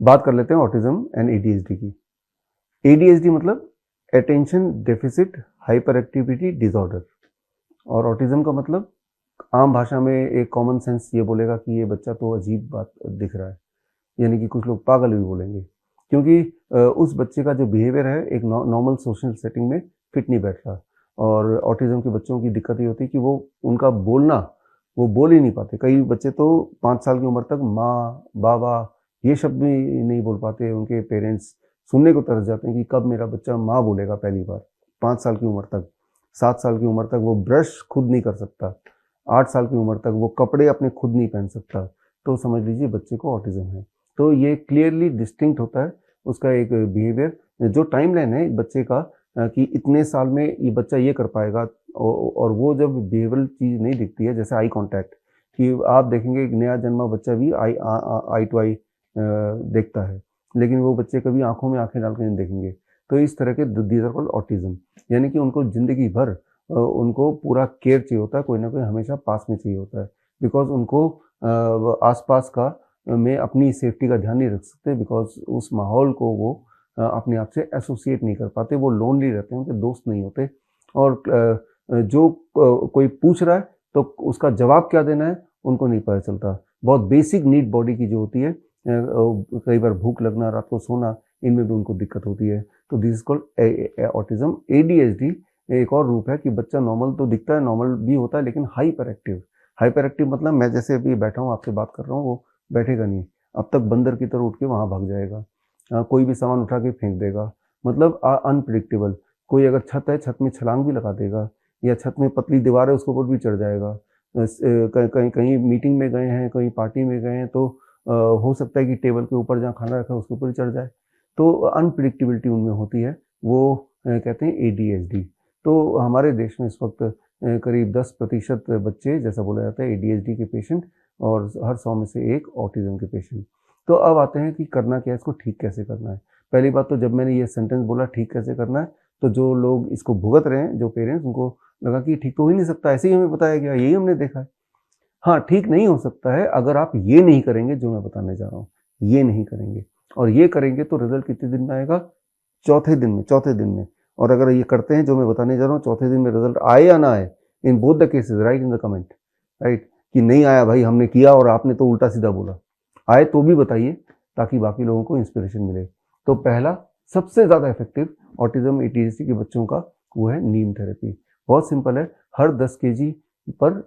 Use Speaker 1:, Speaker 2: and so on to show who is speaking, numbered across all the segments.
Speaker 1: बात कर लेते हैं ऑटिज्म एंड एडीएचडी की। एडीएचडी मतलब attention deficit hyper activity disorder, और ऑटिज्म का मतलब आम भाषा में एक कॉमन सेंस ये बोलेगा कि ये बच्चा तो अजीब बात दिख रहा है, यानी कि कुछ लोग पागल भी बोलेंगे, क्योंकि उस बच्चे का जो बिहेवियर है एक नॉर्मल सोशल सेटिंग में फिट नहीं बैठ रहा। और ऑटिज्म के बच्चों की दिक्कत ये होती है कि वो उनका बोलना, वो बोल ही नहीं पाते। कई बच्चे तो 5 साल की उम्र तक माँ बाबा ये शब्द भी नहीं बोल पाते। उनके पेरेंट्स सुनने को तरस जाते हैं कि कब मेरा बच्चा माँ बोलेगा पहली बार। 5 साल की उम्र तक, 7 साल की उम्र तक वो ब्रश खुद नहीं कर सकता, 8 साल की उम्र तक वो कपड़े अपने खुद नहीं पहन सकता, तो समझ लीजिए बच्चे को ऑटिज्म है। तो ये क्लियरली डिस्टिंक्ट होता है उसका एक बिहेवियर, जो टाइमलाइन है बच्चे का कि इतने साल में ये बच्चा ये कर पाएगा। और वो जब बिहेवियरल चीज़ नहीं दिखती है, जैसे आई कांटेक्ट, कि आप देखेंगे एक नया जन्मा बच्चा भी आई टू आई देखता है, लेकिन वो बच्चे कभी आंखों में आंखें डाल के नहीं देखेंगे। तो इस तरह के दीज आर कॉल्ड ऑटिज्म, यानी कि उनको जिंदगी भर उनको पूरा केयर चाहिए होता है, कोई ना कोई हमेशा पास में चाहिए होता है, बिकॉज उनको आसपास का में अपनी सेफ्टी का ध्यान नहीं रख सकते, बिकॉज उस माहौल को वो अपने आप से एसोसिएट नहीं कर पाते, वो लोनली रहते हैं, उनके दोस्त नहीं होते। और जो कोई पूछ रहा है तो उसका जवाब क्या देना है उनको नहीं पता चलता। बहुत बेसिक नीड बॉडी की जो होती है, कई बार भूख लगना, रात को सोना, इनमें भी उनको दिक्कत होती है। तो this is called autism. ADHD एक और रूप है कि बच्चा नॉर्मल तो दिखता है, नॉर्मल भी होता है, लेकिन हाइपर एक्टिव। हाइपर एक्टिव मतलब मैं जैसे अभी बैठा हूँ आपसे बात कर रहा हूँ, वो बैठेगा नहीं, अब तक बंदर की तरह उठ के वहाँ भाग जाएगा, कोई भी सामान उठा के फेंक देगा, मतलब अनप्रिडिक्टेबल। कोई अगर छत है, छत में छलांग भी लगा देगा, या छत में पतली दीवार है उसके ऊपर भी चढ़ जाएगा। कहीं कहीं मीटिंग में गए हैं, कहीं पार्टी में गए हैं, तो हो सकता है कि टेबल के ऊपर जहाँ खाना रखा है उसके ऊपर ही चढ़ जाए। तो अनप्रिडिक्टेबिलिटी उनमें होती है, वो कहते हैं एडीएचडी। तो हमारे देश में इस वक्त करीब 10% बच्चे, जैसा बोला जाता है, एडीएचडी के पेशेंट, और हर 100 में से एक ऑटिज्म के पेशेंट। तो अब आते हैं कि करना क्या है, इसको ठीक कैसे करना है। पहली बात तो जब मैंने ये सेंटेंस बोला ठीक कैसे करना है, तो जो लोग इसको भुगत रहे हैं, जो पेरेंट्स, उनको लगा कि ठीक तो हो ही नहीं सकता, ऐसे ही हमें बताया गया, यही हमने देखा है। हाँ, ठीक नहीं हो सकता है अगर आप ये नहीं करेंगे जो मैं बताने जा रहा हूँ, ये नहीं करेंगे। और ये करेंगे तो रिजल्ट कितने दिन में आएगा? चौथे दिन में। और अगर ये करते हैं जो मैं बताने जा रहा हूँ, चौथे दिन में रिजल्ट आए या ना आए, in both the cases right in the comment, right, कि नहीं आया भाई, हमने किया और आपने तो उल्टा सीधा बोला। आए तो भी बताइए, ताकि बाकी लोगों को इंस्पिरेशन मिले। तो पहला सबसे ज़्यादा इफेक्टिव ऑटिज्म एडीएचडी के बच्चों का वो है नीम थेरेपी। बहुत सिंपल है, हर 10 kg पर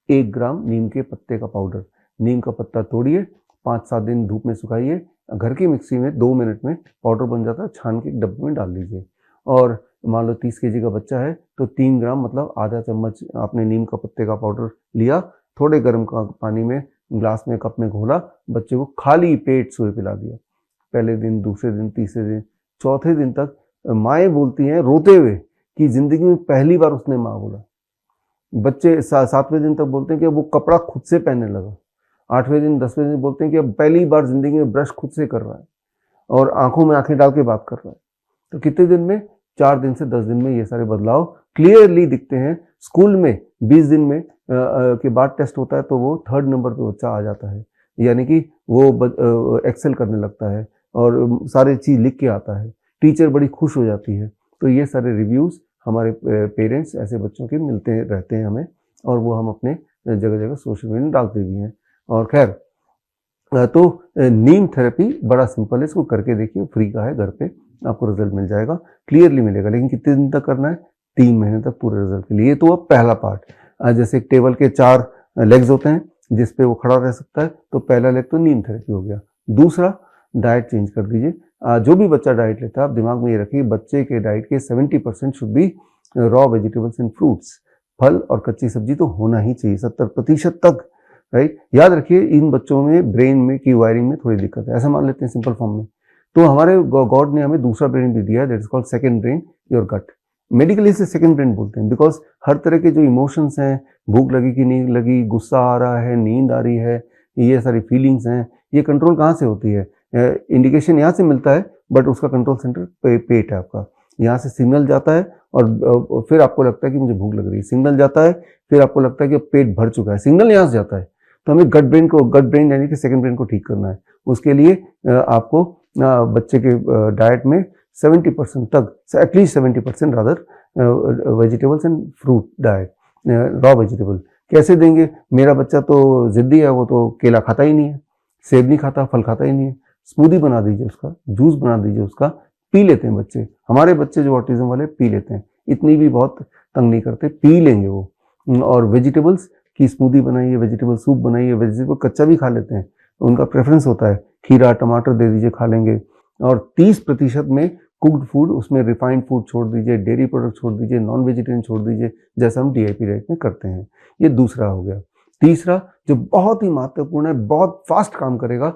Speaker 1: 1 ग्राम नीम के पत्ते का पाउडर। नीम का पत्ता तोड़िए, 5-7 दिन धूप में सुखाइए, घर की मिक्सी में 2 मिनट में पाउडर बन जाता है, छान के एक डब्बे में डाल दीजिए। और मान लो 30 kg का बच्चा है तो 3 ग्राम मतलब आधा चम्मच आपने नीम का पत्ते का पाउडर लिया, थोड़े गर्म पानी में ग्लास में कप में घोला, बच्चे को खाली पेट सुबह पिला दिया। पहले दिन, दूसरे दिन, तीसरे दिन, चौथे दिन तक माएँ बोलती हैं रोते हुए कि जिंदगी में पहली बार उसने माँ बोला। बच्चे 7वें दिन तक बोलते हैं कि वो कपड़ा खुद से पहनने लगा। 8वें दिन, 10वें दिन बोलते हैं कि अब पहली बार जिंदगी में ब्रश खुद से कर रहा है और आंखों में आंखें डाल के बात कर रहा है। तो कितने दिन में? 4 दिन से 10 दिन में ये सारे बदलाव क्लियरली दिखते हैं। स्कूल में 20 दिन में के बाद टेस्ट होता है तो वो 3rd नंबर पे बच्चा आ जाता है, यानी कि वो एक्सेल करने लगता है और सारी चीज़ लिख के आता है, टीचर बड़ी खुश हो जाती है। तो ये सारे रिव्यूज़ हमारे पेरेंट्स ऐसे बच्चों के मिलते रहते हैं हमें, और वो हम अपने जगह जगह सोशल मीडिया में डालते भी हैं। और खैर, तो नीम थेरेपी बड़ा सिंपल है, इसको करके देखिए, फ्री का है, घर पे आपको रिजल्ट मिल जाएगा, क्लियरली मिलेगा। लेकिन कितने दिन तक करना है? 3 महीने तक पूरे रिजल्ट के लिए। ये तो अब पहला पार्ट। जैसे एक टेबल के 4 लेग्स होते हैं जिस पे वो खड़ा रह सकता है, तो पहला लेग तो नीम थेरेपी हो गया। दूसरा, डाइट चेंज कर दीजिए। जो भी बच्चा डाइट लेता है, आप दिमाग में ये रखिए, बच्चे के डाइट के 70% should be raw vegetables and fruits. फल और कच्ची सब्जी तो होना ही चाहिए 70% तक, राइट। याद रखिए, इन बच्चों में ब्रेन में की वायरिंग में थोड़ी दिक्कत है, ऐसा मान लेते हैं सिंपल फॉर्म में। तो हमारे गॉड ने हमें दूसरा ब्रेन भी दिया है, that is called second brain, your gut. Medically इसे सेकंड ब्रेन बोलते हैं, बिकॉज हर तरह के जो इमोशंस हैं, भूख लगी कि नहीं लगी, गुस्सा आ रहा है, नींद आ रही है, ये सारी फीलिंग्स हैं, ये कंट्रोल कहाँ से होती है? इंडिकेशन यहाँ से मिलता है, बट उसका कंट्रोल सेंटर पेट है आपका। यहाँ से सिग्नल जाता है और फिर आपको लगता है कि मुझे भूख लग रही है, सिग्नल जाता है, फिर आपको लगता है कि पेट भर चुका है, सिग्नल यहाँ से जाता है। तो हमें गट ब्रेन यानी कि सेकंड ब्रेन को ठीक करना है। उसके लिए आपको बच्चे के डाइट में 70% तक, at least 70% rather, vegetables and fruit diet, raw vegetable. कैसे देंगे? मेरा बच्चा तो जिद्दी है, वो तो केला खाता ही नहीं है, सेब नहीं खाता, फल खाता ही नहीं है। स्मूदी बना दीजिए उसका, जूस बना दीजिए उसका, पी लेते हैं बच्चे। हमारे बच्चे जो ऑटिज्म वाले पी लेते हैं, इतनी भी बहुत तंग नहीं करते, पी लेंगे वो। और वेजिटेबल्स की स्मूदी बनाइए, वेजिटेबल सूप बनाइए, वेजिटेबल कच्चा भी खा लेते हैं, उनका प्रेफरेंस होता है। खीरा टमाटर दे दीजिए, खा लेंगे। और 30% में कुक्ड फूड, उसमें रिफाइंड फूड छोड़ दीजिए, डेयरी प्रोडक्ट छोड़ दीजिए, नॉन वेजिटेरियन छोड़ दीजिए, जैसा हम DIP डाइट में करते हैं। ये दूसरा हो गया। तीसरा जो बहुत ही महत्वपूर्ण है, बहुत फास्ट काम करेगा,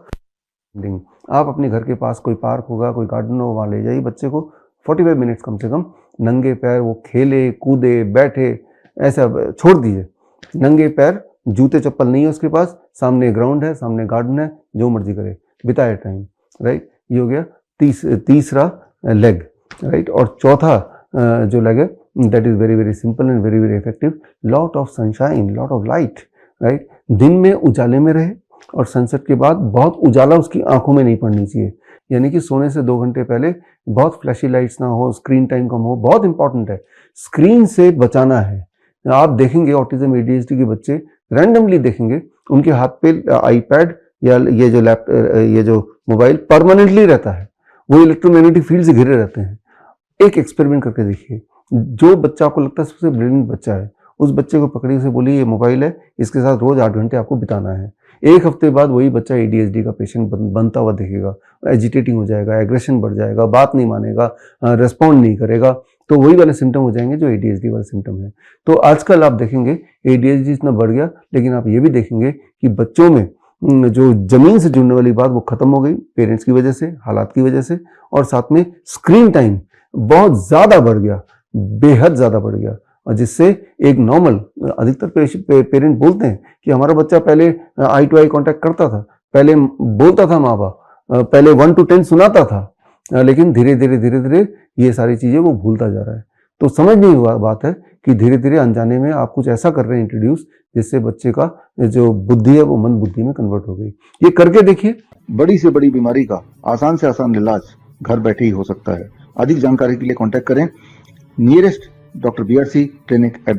Speaker 1: आप अपने घर के पास कोई पार्क होगा, कोई गार्डन हो, वहाँ ले जाइए बच्चे को, 45 मिनट्स कम से कम नंगे पैर वो खेले कूदे बैठे, ऐसा छोड़ दीजिए। नंगे पैर, जूते चप्पल नहीं है उसके पास, सामने ग्राउंड है, सामने गार्डन है, जो मर्जी करे, बिताए टाइम, राइट। ये हो गया तीसरा लेग, राइट। और चौथा जो लेग है, that is very very simple and very very effective, lot of sunshine, lot of light, right. दिन में उजाले में रहे और सनसेट के बाद बहुत उजाला उसकी आंखों में नहीं पड़नी चाहिए, यानी कि सोने से 2 घंटे पहले बहुत फ्लैशी लाइट्स ना हो, स्क्रीन टाइम कम हो, बहुत इंपॉर्टेंट है, स्क्रीन से बचाना है। आप देखेंगे ऑटिज्म ADHD के बच्चे रैंडमली देखेंगे, उनके हाथ पे आईपैड या ये जो मोबाइल परमानेंटली रहता है, वो इलेक्ट्रोमैग्नेटिक फील्ड से घिरे रहते हैं। एक एक्सपेरिमेंट करके देखिए, जो बच्चा आपको लगता है सबसे ब्रिलियंट बच्चा है, उस बच्चे को पकड़िए, उसे बोलिए ये मोबाइल है, इसके साथ रोज 8 घंटे आपको बिताना है। 1 हफ्ते बाद वही बच्चा ADHD का पेशेंट बनता हुआ दिखेगा, एजिटेटिंग हो जाएगा, एग्रेशन बढ़ जाएगा, बात नहीं मानेगा, रेस्पॉन्ड नहीं करेगा, तो वही वाले सिम्टम हो जाएंगे जो ADHD वाले सिम्टम है। तो आजकल आप देखेंगे ADHD इतना बढ़ गया, लेकिन आप ये भी देखेंगे कि बच्चों में जो जमीन से जुड़ने वाली बात वो खत्म हो गई, पेरेंट्स की वजह से, हालात की वजह से, और साथ में स्क्रीन टाइम बहुत ज्यादा बढ़ गया, बेहद ज्यादा बढ़ गया, और जिससे एक नॉर्मल, अधिकतर पेरेंट बोलते हैं कि हमारा बच्चा पहले आई टू आई कांटेक्ट करता था, पहले बोलता था माँ बाप, पहले 1 to 10 सुनाता था, लेकिन धीरे धीरे ये सारी चीजें वो भूलता जा रहा है। तो समझ नहीं हुआ बात है कि धीरे धीरे अनजाने में आप कुछ ऐसा कर रहे हैं इंट्रोड्यूस, जिससे बच्चे का जो बुद्धि है वो मंद बुद्धि में कन्वर्ट हो गई। ये करके देखिए,
Speaker 2: बड़ी से बड़ी बीमारी का आसान से आसान इलाज घर बैठे ही हो सकता है। अधिक जानकारी के लिए कांटेक्ट करें नियरेस्ट Dr. BRC Clinic @